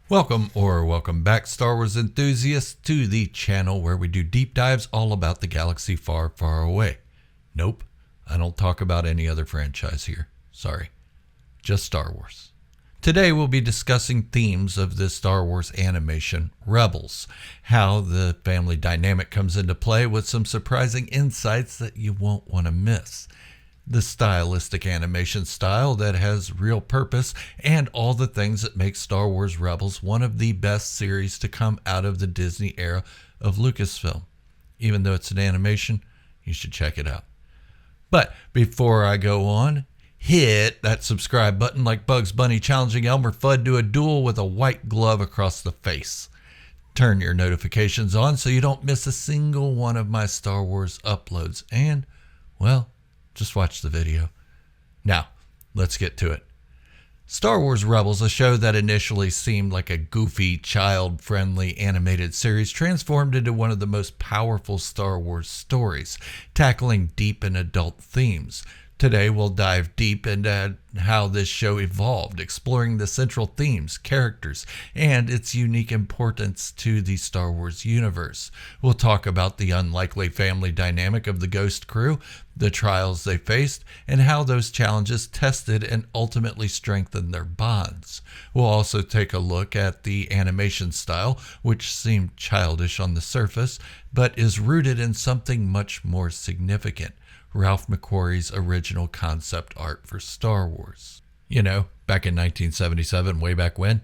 Welcome back, Star Wars enthusiasts, to the channel where we do deep dives all about the galaxy far, far away. Nope, I don't talk about any other franchise here. Sorry, just Star Wars. Today we'll be discussing themes of this Star Wars animation, Rebels, how the family dynamic comes into play with some surprising insights that you won't want to miss. The stylistic animation style that has real purpose, and all the things that make Star Wars Rebels one of the best series to come out of the Disney era of Lucasfilm. Even though it's an animation, you should check it out. But before I go on, hit that subscribe button like Bugs Bunny challenging Elmer Fudd to a duel with a white glove across the face. Turn your notifications on so you don't miss a single one of my Star Wars uploads. And, well, just watch the video. Now, let's get to it. Star Wars Rebels, a show that initially seemed like a goofy, child-friendly animated series, transformed into one of the most powerful Star Wars stories, tackling deep and adult themes. Today, we'll dive deep into how this show evolved, exploring the central themes, characters, and its unique importance to the Star Wars universe. We'll talk about the unlikely family dynamic of the Ghost Crew, the trials they faced, and how those challenges tested and ultimately strengthened their bonds. We'll also take a look at the animation style, which seemed childish on the surface, but is rooted in something much more significant: Ralph McQuarrie's original concept art for Star Wars. You know, back in 1977, way back when?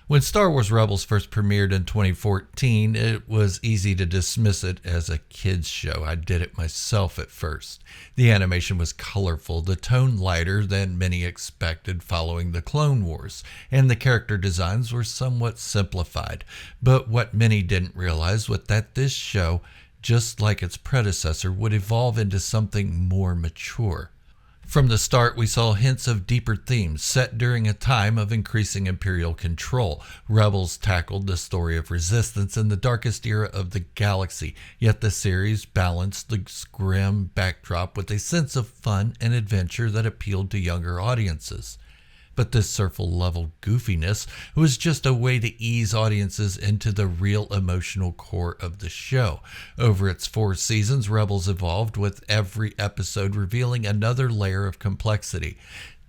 When Star Wars Rebels first premiered in 2014, it was easy to dismiss it as a kids' show. I did it myself at first. The animation was colorful, the tone lighter than many expected following the Clone Wars, and the character designs were somewhat simplified. But what many didn't realize was that this show, just like its predecessor, would evolve into something more mature. From the start, we saw hints of deeper themes set during a time of increasing Imperial control. Rebels tackled the story of resistance in the darkest era of the galaxy, yet the series balanced the grim backdrop with a sense of fun and adventure that appealed to younger audiences. But this surface-level goofiness was just a way to ease audiences into the real emotional core of the show. Over its 4 seasons, Rebels evolved, with every episode revealing another layer of complexity.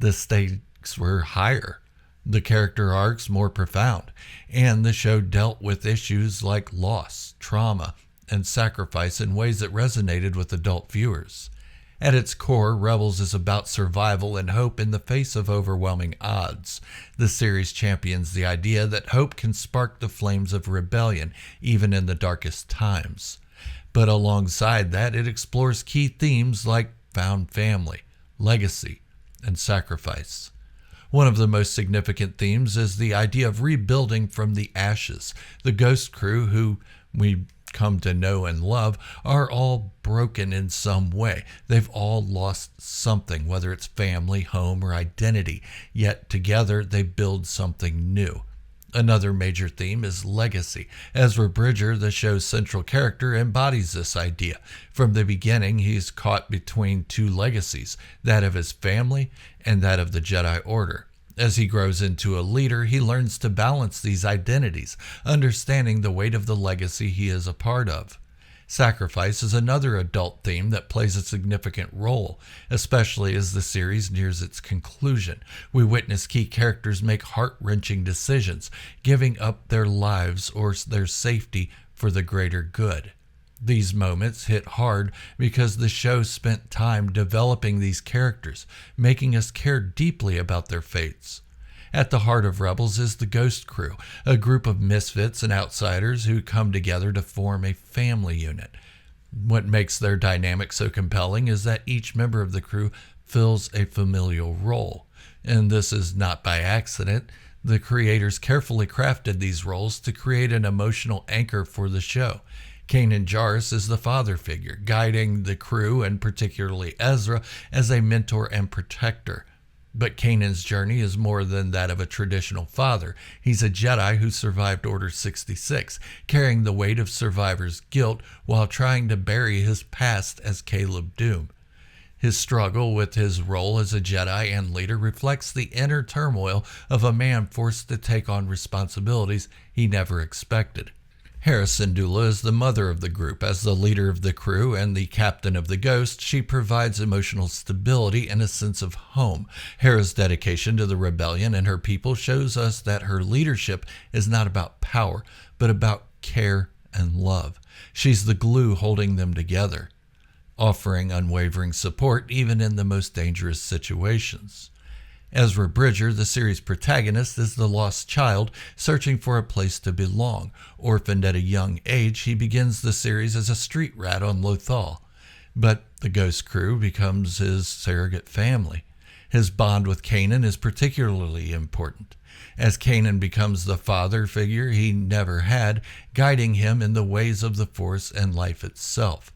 The stakes were higher, the character arcs more profound, and the show dealt with issues like loss, trauma, and sacrifice in ways that resonated with adult viewers. At its core, Rebels is about survival and hope in the face of overwhelming odds. The series champions the idea that hope can spark the flames of rebellion, even in the darkest times. But alongside that, it explores key themes like found family, legacy, and sacrifice. One of the most significant themes is the idea of rebuilding from the ashes. The Ghost Crew, who we come to know and love, are all broken in some way. They've all lost something, whether it's family, home, or identity, yet together they build something new. Another major theme is legacy. Ezra Bridger, the show's central character, embodies this idea. From the beginning, he's caught between 2 legacies, that of his family and that of the Jedi Order. As he grows into a leader, he learns to balance these identities, understanding the weight of the legacy he is a part of. Sacrifice is another adult theme that plays a significant role, especially as the series nears its conclusion. We witness key characters make heart-wrenching decisions, giving up their lives or their safety for the greater good. These moments hit hard because the show spent time developing these characters, making us care deeply about their fates. At the heart of Rebels is the Ghost Crew, a group of misfits and outsiders who come together to form a family unit. What makes their dynamic so compelling is that each member of the crew fills a familial role. And this is not by accident. The creators carefully crafted these roles to create an emotional anchor for the show. Kanan Jarrus is the father figure, guiding the crew, and particularly Ezra, as a mentor and protector. But Kanan's journey is more than that of a traditional father. He's a Jedi who survived Order 66, carrying the weight of survivor's guilt while trying to bury his past as Caleb Dume. His struggle with his role as a Jedi and leader reflects the inner turmoil of a man forced to take on responsibilities he never expected. Hera Syndulla is the mother of the group. As the leader of the crew and the captain of the Ghost, she provides emotional stability and a sense of home. Hera's dedication to the rebellion and her people shows us that her leadership is not about power, but about care and love. She's the glue holding them together, offering unwavering support even in the most dangerous situations. Ezra Bridger, the series' protagonist, is the lost child searching for a place to belong. Orphaned at a young age, he begins the series as a street rat on Lothal, but the Ghost crew becomes his surrogate family. His bond with Kanan is particularly important, as Kanan becomes the father figure he never had, guiding him in the ways of the Force and life itself.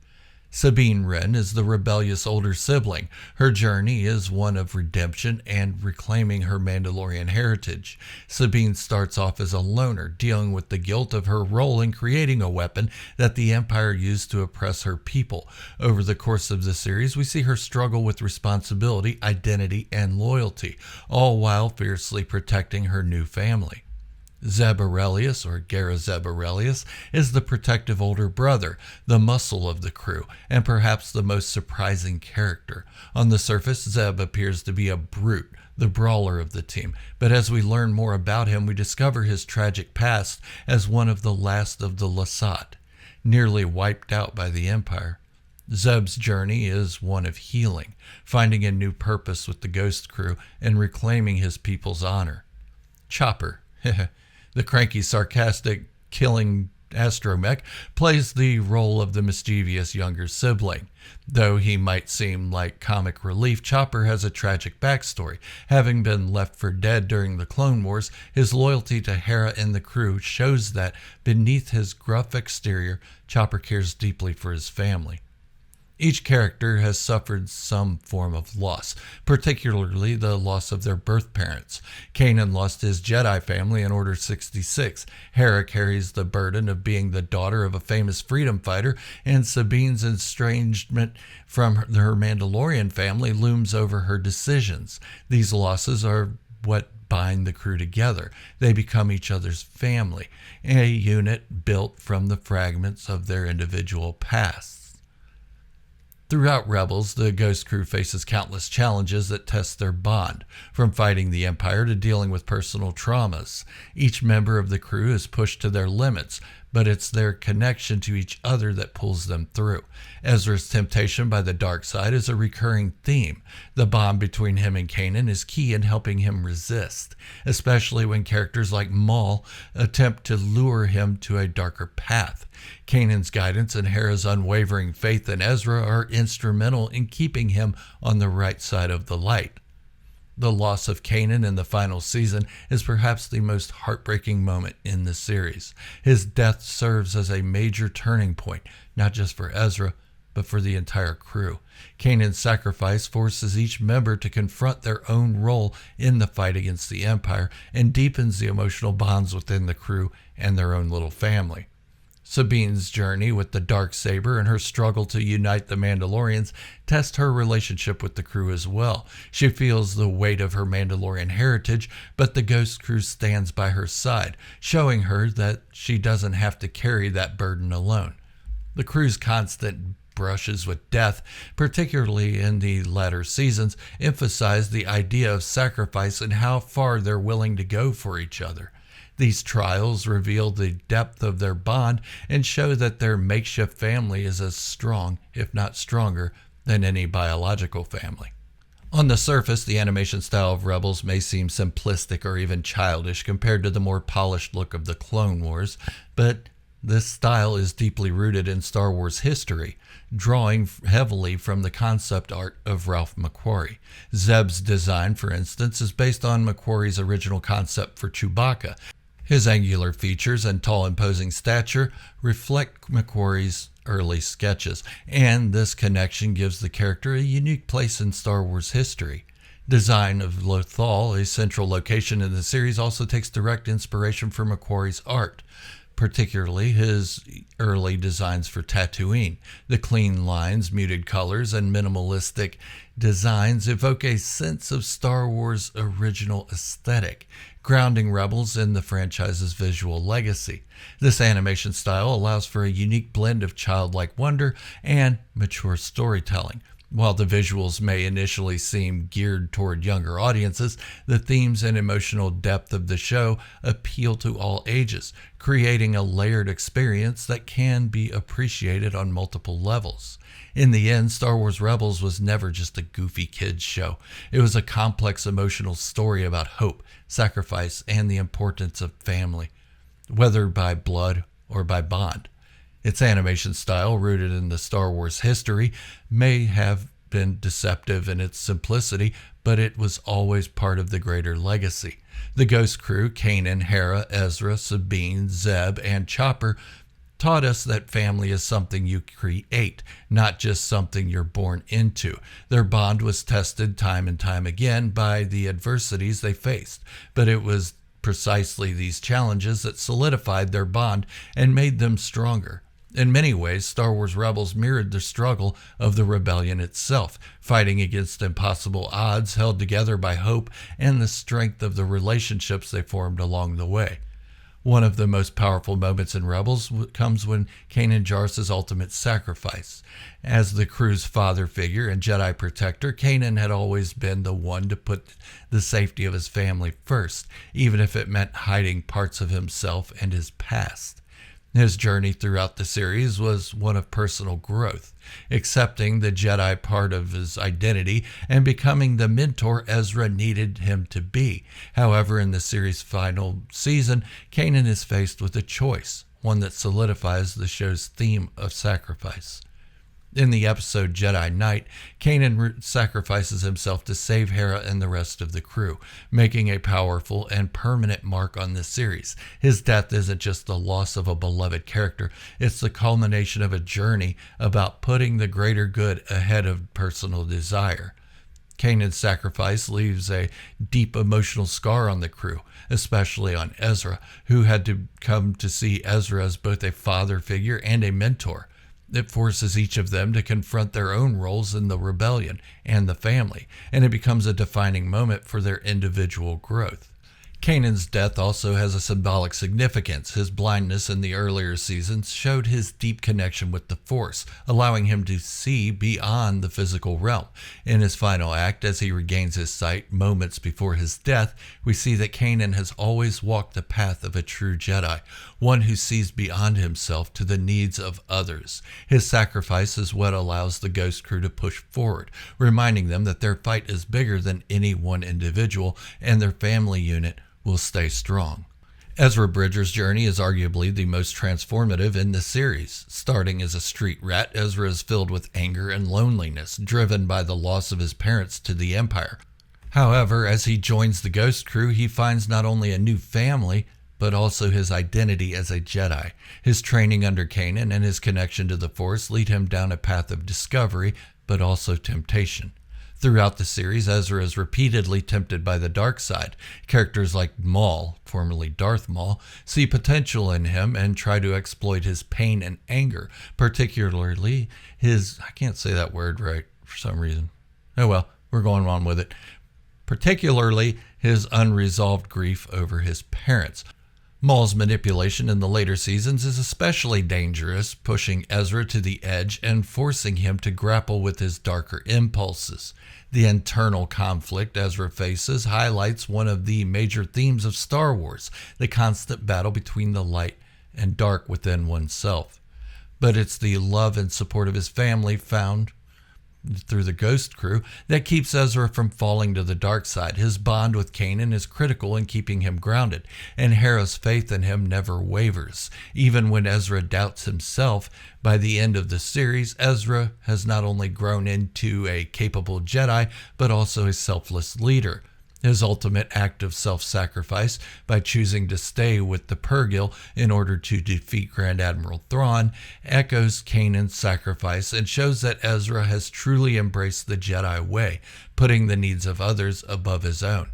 Sabine Wren is the rebellious older sibling. Her journey is one of redemption and reclaiming her Mandalorian heritage. Sabine starts off as a loner, dealing with the guilt of her role in creating a weapon that the Empire used to oppress her people. Over the course of the series, we see her struggle with responsibility, identity, and loyalty, all while fiercely protecting her new family. Zeb Orrelios, or Gara Zeb Orrelios, is the protective older brother, the muscle of the crew, and perhaps the most surprising character. On the surface, Zeb appears to be a brute, the brawler of the team, but as we learn more about him, we discover his tragic past as one of the last of the Lasat, nearly wiped out by the Empire. Zeb's journey is one of healing, finding a new purpose with the Ghost crew, and reclaiming his people's honor. Chopper, the cranky, sarcastic, killing astromech, plays the role of the mischievous younger sibling. Though he might seem like comic relief, Chopper has a tragic backstory. Having been left for dead during the Clone Wars, his loyalty to Hera and the crew shows that beneath his gruff exterior, Chopper cares deeply for his family. Each character has suffered some form of loss, particularly the loss of their birth parents. Kanan lost his Jedi family in Order 66. Hera carries the burden of being the daughter of a famous freedom fighter, and Sabine's estrangement from her Mandalorian family looms over her decisions. These losses are what bind the crew together. They become each other's family, a unit built from the fragments of their individual pasts. Throughout Rebels, the Ghost crew faces countless challenges that test their bond, from fighting the Empire to dealing with personal traumas. Each member of the crew is pushed to their limits, but it's their connection to each other that pulls them through. Ezra's temptation by the dark side is a recurring theme. The bond between him and Kanan is key in helping him resist, especially when characters like Maul attempt to lure him to a darker path. Kanan's guidance and Hera's unwavering faith in Ezra are instrumental in keeping him on the right side of the light. The loss of Kanan in the final season is perhaps the most heartbreaking moment in the series. His death serves as a major turning point, not just for Ezra, but for the entire crew. Kanan's sacrifice forces each member to confront their own role in the fight against the Empire and deepens the emotional bonds within the crew and their own little family. Sabine's journey with the Darksaber and her struggle to unite the Mandalorians test her relationship with the crew as well. She feels the weight of her Mandalorian heritage, but the Ghost crew stands by her side, showing her that she doesn't have to carry that burden alone. The crew's constant brushes with death, particularly in the latter seasons, emphasize the idea of sacrifice and how far they're willing to go for each other. These trials reveal the depth of their bond and show that their makeshift family is as strong, if not stronger, than any biological family. On the surface, the animation style of Rebels may seem simplistic or even childish compared to the more polished look of the Clone Wars, but this style is deeply rooted in Star Wars history, drawing heavily from the concept art of Ralph McQuarrie. Zeb's design, for instance, is based on McQuarrie's original concept for Chewbacca. His angular features and tall, imposing stature reflect McQuarrie's early sketches, and this connection gives the character a unique place in Star Wars history. Design of Lothal, a central location in the series, also takes direct inspiration from McQuarrie's art. particularly his early designs for Tatooine. The clean lines, muted colors, and minimalistic designs evoke a sense of Star Wars' original aesthetic, grounding Rebels in the franchise's visual legacy. This animation style allows for a unique blend of childlike wonder and mature storytelling. While the visuals may initially seem geared toward younger audiences, the themes and emotional depth of the show appeal to all ages, creating a layered experience that can be appreciated on multiple levels. In the end, Star Wars Rebels was never just a goofy kids show. It was a complex emotional story about hope, sacrifice, and the importance of family, whether by blood or by bond. Its animation style, rooted in the Star Wars history, may have been deceptive in its simplicity, but it was always part of the greater legacy. The Ghost Crew, Kanan, Hera, Ezra, Sabine, Zeb, and Chopper, taught us that family is something you create, not just something you're born into. Their bond was tested time and time again by the adversities they faced, but it was precisely these challenges that solidified their bond and made them stronger. In many ways, Star Wars Rebels mirrored the struggle of the rebellion itself, fighting against impossible odds, held together by hope and the strength of the relationships they formed along the way. One of the most powerful moments in Rebels comes when Kanan Jarrus' ultimate sacrifice. As the crew's father figure and Jedi protector, Kanan had always been the one to put the safety of his family first, even if it meant hiding parts of himself and his past. His journey throughout the series was one of personal growth, accepting the Jedi part of his identity and becoming the mentor Ezra needed him to be. However, in the series' final season, Kanan is faced with a choice, one that solidifies the show's theme of sacrifice. In the episode Jedi Knight, Kanan sacrifices himself to save Hera and the rest of the crew, making a powerful and permanent mark on the series. His death isn't just the loss of a beloved character, it's the culmination of a journey about putting the greater good ahead of personal desire. Kanan's sacrifice leaves a deep emotional scar on the crew, especially on Ezra, who had to come to see Ezra as both a father figure and a mentor. It forces each of them to confront their own roles in the rebellion and the family, and it becomes a defining moment for their individual growth. Kanan's death also has a symbolic significance. His blindness in the earlier seasons showed his deep connection with the Force, allowing him to see beyond the physical realm. In his final act, as he regains his sight moments before his death, we see that Kanan has always walked the path of a true Jedi, one who sees beyond himself to the needs of others. His sacrifice is what allows the Ghost Crew to push forward, reminding them that their fight is bigger than any one individual and their family unit will stay strong. Ezra Bridger's journey is arguably the most transformative in the series. Starting as a street rat, Ezra is filled with anger and loneliness, driven by the loss of his parents to the Empire. However, as he joins the Ghost Crew, he finds not only a new family, but also his identity as a Jedi. His training under Kanan and his connection to the Force lead him down a path of discovery, but also temptation. Throughout the series, Ezra is repeatedly tempted by the dark side. Characters like Maul, formerly Darth Maul, see potential in him and try to exploit his pain and anger, particularly his, I can't say that word right for some reason. Oh well, we're going on with it. Particularly his unresolved grief over his parents. Maul's manipulation in the later seasons is especially dangerous, pushing Ezra to the edge and forcing him to grapple with his darker impulses. The internal conflict Ezra faces highlights one of the major themes of Star Wars, the constant battle between the light and dark within oneself. But it's the love and support of his family found through the Ghost Crew that keeps Ezra from falling to the dark side. His bond with Kanan is critical in keeping him grounded, and Hera's faith in him never wavers. Even when Ezra doubts himself, by the end of the series, Ezra has not only grown into a capable Jedi, but also a selfless leader. His ultimate act of self-sacrifice by choosing to stay with the Purrgil in order to defeat Grand Admiral Thrawn echoes Kanan's sacrifice and shows that Ezra has truly embraced the Jedi way, putting the needs of others above his own.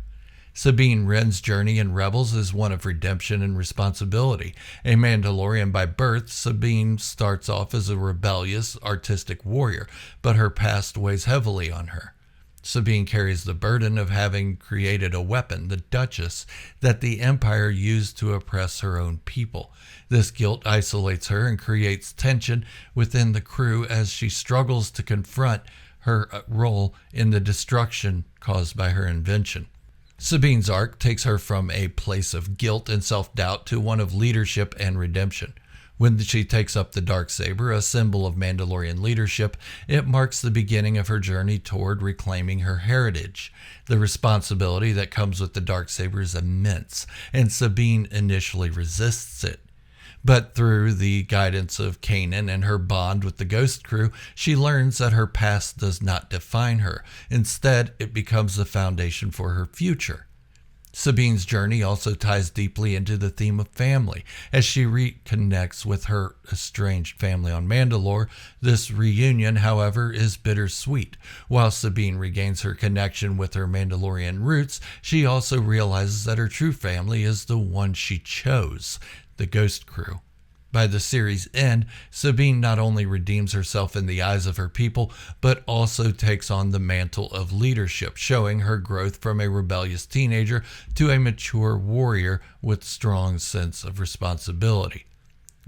Sabine Wren's journey in Rebels is one of redemption and responsibility. A Mandalorian by birth, Sabine starts off as a rebellious, artistic warrior, but her past weighs heavily on her. Sabine carries the burden of having created a weapon, the Duchess, that the Empire used to oppress her own people. This guilt isolates her and creates tension within the crew as she struggles to confront her role in the destruction caused by her invention. Sabine's arc takes her from a place of guilt and self-doubt to one of leadership and redemption. When she takes up the Darksaber, a symbol of Mandalorian leadership, it marks the beginning of her journey toward reclaiming her heritage. The responsibility that comes with the Darksaber is immense, and Sabine initially resists it. But through the guidance of Kanan and her bond with the Ghost Crew, she learns that her past does not define her. Instead, it becomes the foundation for her future. Sabine's journey also ties deeply into the theme of family. As she reconnects with her estranged family on Mandalore, this reunion, however, is bittersweet. While Sabine regains her connection with her Mandalorian roots, she also realizes that her true family is the one she chose, the Ghost Crew. By the series' end, Sabine not only redeems herself in the eyes of her people, but also takes on the mantle of leadership, showing her growth from a rebellious teenager to a mature warrior with strong sense of responsibility.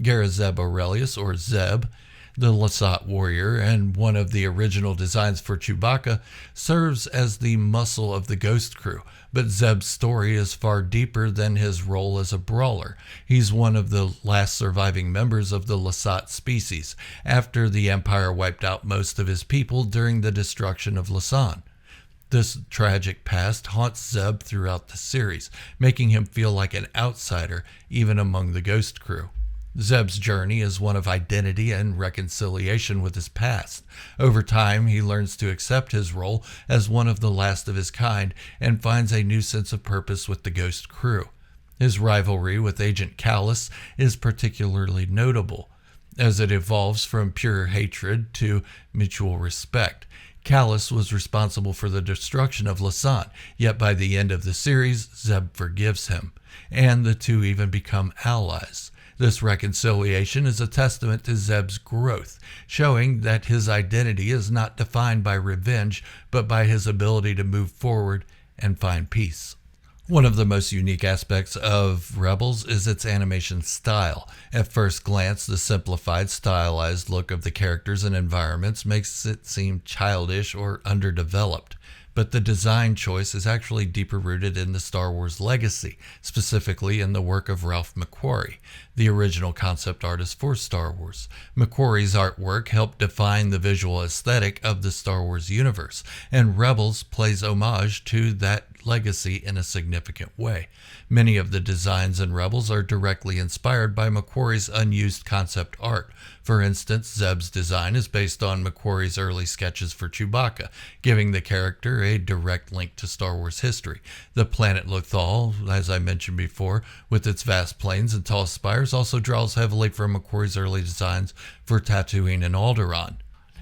Garazeb Orrelios, or Zeb, the Lasat warrior and one of the original designs for Chewbacca, serves as the muscle of the Ghost Crew, but Zeb's story is far deeper than his role as a brawler. He's one of the last surviving members of the Lasat species, after the Empire wiped out most of his people during the destruction of Lasan. This tragic past haunts Zeb throughout the series, making him feel like an outsider even among the Ghost Crew. Zeb's journey is one of identity and reconciliation with his past. Over time, he learns to accept his role as one of the last of his kind and finds a new sense of purpose with the Ghost Crew. His rivalry with Agent Kallus is particularly notable, as it evolves from pure hatred to mutual respect. Kallus was responsible for the destruction of Lasan, yet by the end of the series, Zeb forgives him, and the two even become allies. This reconciliation is a testament to Zeb's growth, showing that his identity is not defined by revenge, but by his ability to move forward and find peace. One of the most unique aspects of Rebels is its animation style. At first glance, the simplified, stylized look of the characters and environments makes it seem childish or underdeveloped. But the design choice is actually deeper rooted in the Star Wars legacy, specifically in the work of Ralph McQuarrie, the original concept artist for Star Wars. McQuarrie's artwork helped define the visual aesthetic of the Star Wars universe, and Rebels plays homage to that legacy in a significant way. Many of the designs in Rebels are directly inspired by McQuarrie's unused concept art. For instance, Zeb's design is based on McQuarrie's early sketches for Chewbacca, giving the character a direct link to Star Wars history. The planet Lothal, as I mentioned before, with its vast plains and tall spires, also draws heavily from McQuarrie's early designs for Tatooine and Alderaan.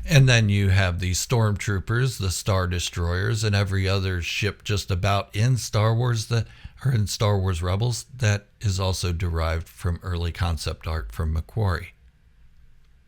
And then you have the stormtroopers, the Star Destroyers, and every other ship just about in Star Wars that are in Star Wars Rebels that is also derived from early concept art from McQuarrie.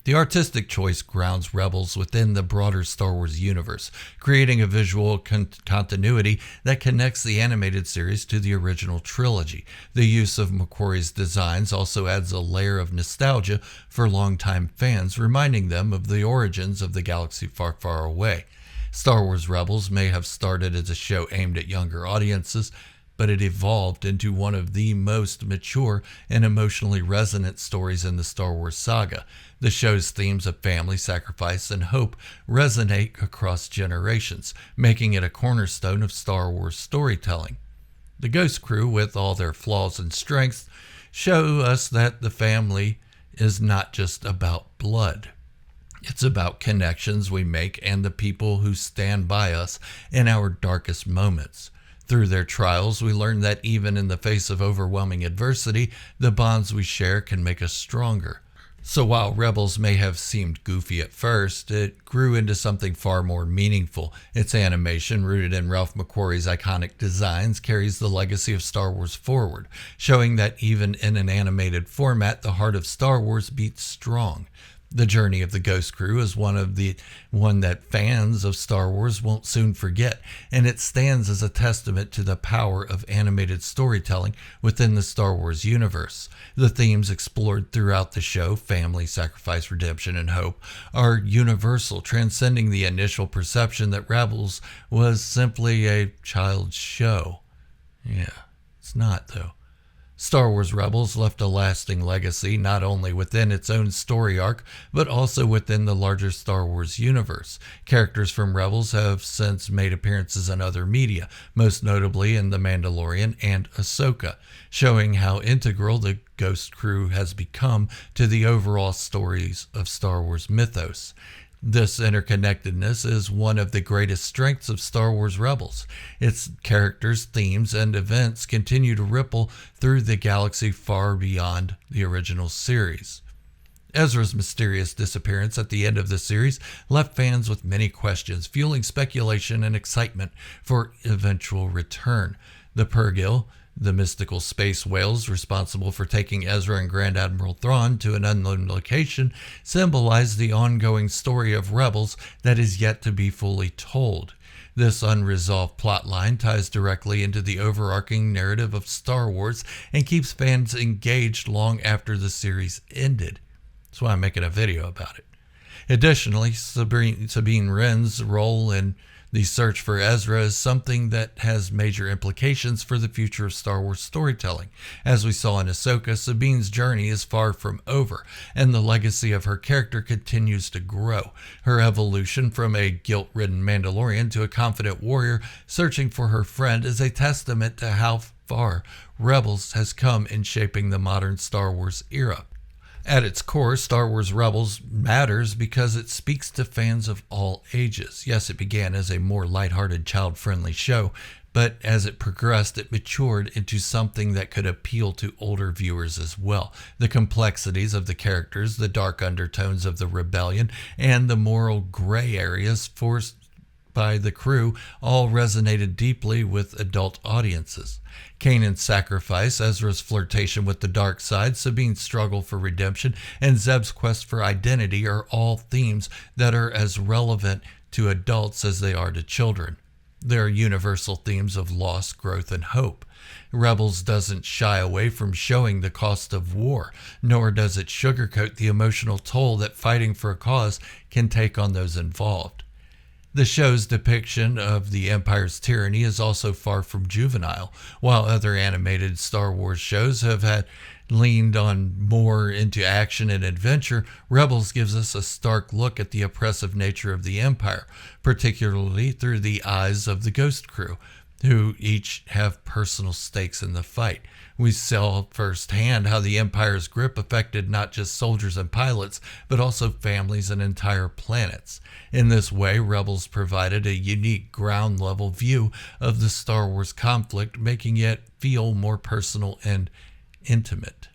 The artistic choice grounds Rebels within the broader Star Wars universe, creating a visual continuity that connects the animated series to the original trilogy. The use of McQuarrie's designs also adds a layer of nostalgia for longtime fans, reminding them of the origins of the galaxy far, far away. Star Wars Rebels may have started as a show aimed at younger audiences, but it evolved into one of the most mature and emotionally resonant stories in the Star Wars saga. The show's themes of family, sacrifice, and hope resonate across generations, making it a cornerstone of Star Wars storytelling. The Ghost Crew, with all their flaws and strengths, show us that the family is not just about blood. It's about connections we make and the people who stand by us in our darkest moments. Through their trials, we learn that even in the face of overwhelming adversity, the bonds we share can make us stronger. So while Rebels may have seemed goofy at first, it grew into something far more meaningful. Its animation, rooted in Ralph McQuarrie's iconic designs, carries the legacy of Star Wars forward, showing that even in an animated format, the heart of Star Wars beats strong. The journey of the Ghost Crew is one that fans of Star Wars won't soon forget, and it stands as a testament to the power of animated storytelling within the Star Wars universe. The themes explored throughout the show, family, sacrifice, redemption, and hope, are universal, transcending the initial perception that Rebels was simply a child's show. Yeah, it's not though. Star Wars Rebels left a lasting legacy not only within its own story arc, but also within the larger Star Wars universe. Characters from Rebels have since made appearances in other media, most notably in The Mandalorian and Ahsoka, showing how integral the Ghost Crew has become to the overall stories of Star Wars mythos. This interconnectedness is one of the greatest strengths of Star Wars Rebels. Its characters, themes, and events continue to ripple through the galaxy far beyond the original series. Ezra's mysterious disappearance at the end of the series left fans with many questions, fueling speculation and excitement for eventual return. The Purrgil, the mystical space whales responsible for taking Ezra and Grand Admiral Thrawn to an unknown location, symbolize the ongoing story of Rebels that is yet to be fully told. This unresolved plotline ties directly into the overarching narrative of Star Wars and keeps fans engaged long after the series ended. That's why I'm making a video about it. Additionally, Sabine Wren's role in the search for Ezra is something that has major implications for the future of Star Wars storytelling. As we saw in Ahsoka, Sabine's journey is far from over, and the legacy of her character continues to grow. Her evolution from a guilt-ridden Mandalorian to a confident warrior searching for her friend is a testament to how far Rebels has come in shaping the modern Star Wars era. At its core, Star Wars Rebels matters because it speaks to fans of all ages. Yes, it began as a more lighthearted, child-friendly show, but as it progressed, it matured into something that could appeal to older viewers as well. The complexities of the characters, the dark undertones of the rebellion, and the moral gray areas forced by the crew all resonated deeply with adult audiences. Kanan's sacrifice, Ezra's flirtation with the dark side, Sabine's struggle for redemption, and Zeb's quest for identity are all themes that are as relevant to adults as they are to children. They are universal themes of loss, growth, and hope. Rebels doesn't shy away from showing the cost of war, nor does it sugarcoat the emotional toll that fighting for a cause can take on those involved. The show's depiction of the Empire's tyranny is also far from juvenile. While other animated Star Wars shows have leaned on more into action and adventure, Rebels gives us a stark look at the oppressive nature of the Empire, particularly through the eyes of the Ghost Crew, who each have personal stakes in the fight. We saw firsthand how the Empire's grip affected not just soldiers and pilots, but also families and entire planets. In this way, Rebels provided a unique ground-level view of the Star Wars conflict, making it feel more personal and intimate.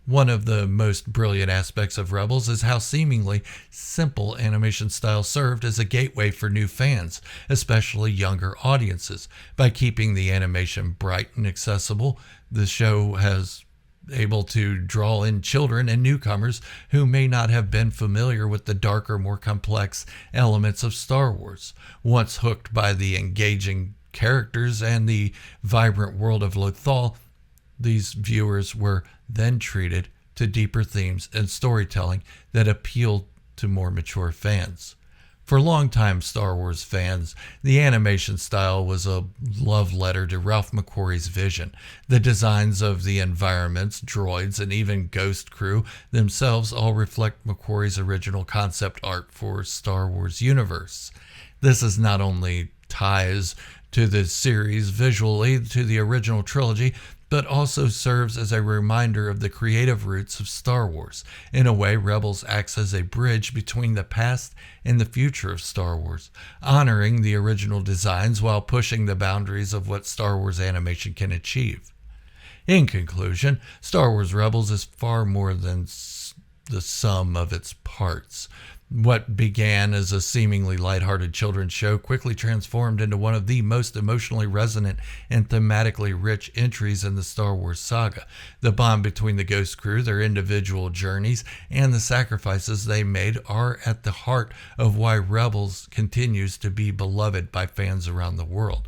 One of the most brilliant aspects of Rebels is how seemingly simple animation style served as a gateway for new fans, especially younger audiences. By keeping the animation bright and accessible, the show has able to draw in children and newcomers who may not have been familiar with the darker, more complex elements of Star Wars. Once hooked by the engaging characters and the vibrant world of Lothal, these viewers were then treated to deeper themes and storytelling that appealed to more mature fans. For longtime Star Wars fans, the animation style was a love letter to Ralph McQuarrie's vision. The designs of the environments, droids, and even Ghost Crew themselves all reflect McQuarrie's original concept art for Star Wars universe. This is not only ties to the series visually to the original trilogy, but also serves as a reminder of the creative roots of Star Wars. In a way, Rebels acts as a bridge between the past and the future of Star Wars, honoring the original designs while pushing the boundaries of what Star Wars animation can achieve. In conclusion, Star Wars Rebels is far more than the sum of its parts. What began as a seemingly lighthearted children's show quickly transformed into one of the most emotionally resonant and thematically rich entries in the Star Wars saga. The bond between the Ghost crew, their individual journeys, and the sacrifices they made are at the heart of why Rebels continues to be beloved by fans around the world.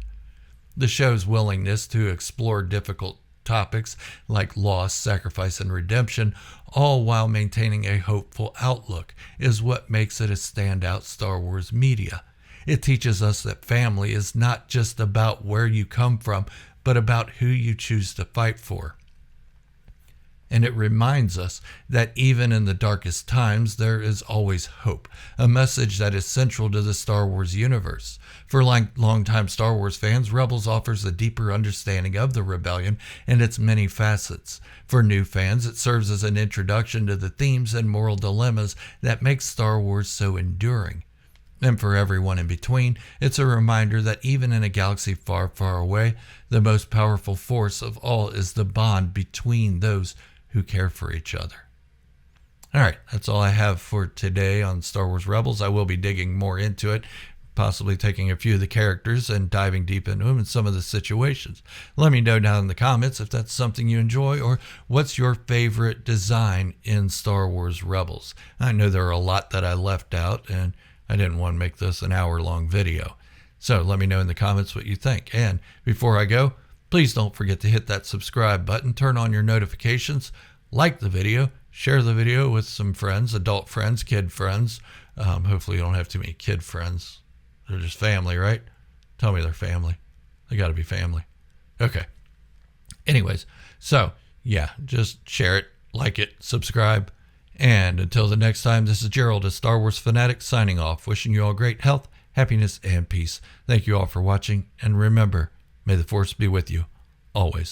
The show's willingness to explore difficult topics like loss, sacrifice, and redemption, all while maintaining a hopeful outlook, is what makes it a standout Star Wars media. It teaches us that family is not just about where you come from, but about who you choose to fight for. And it reminds us that even in the darkest times, there is always hope, a message that is central to the Star Wars universe. For longtime Star Wars fans, Rebels offers a deeper understanding of the rebellion and its many facets. For new fans, it serves as an introduction to the themes and moral dilemmas that make Star Wars so enduring. And for everyone in between, it's a reminder that even in a galaxy far, far away, the most powerful force of all is the bond between those who care for each other. All right, that's all I have for today on Star Wars Rebels. I will be digging more into it, possibly taking a few of the characters and diving deep into them in some of the situations. Let me know down in the comments if that's something you enjoy, or what's your favorite design in Star Wars Rebels. I know there are a lot that I left out, and I didn't want to make this an hour-long video. So let me know in the comments what you think. And before I go, please don't forget to hit that subscribe button, turn on your notifications, like the video, share the video with some friends, adult friends, kid friends. Hopefully you don't have too many kid friends. They're just family, right? Tell me they're family. They got to be family. Okay. Anyways, so yeah, just share it, like it, subscribe. And until the next time, this is Gerald, a Star Wars fanatic, signing off, wishing you all great health, happiness, and peace. Thank you all for watching. And remember, may the Force be with you always.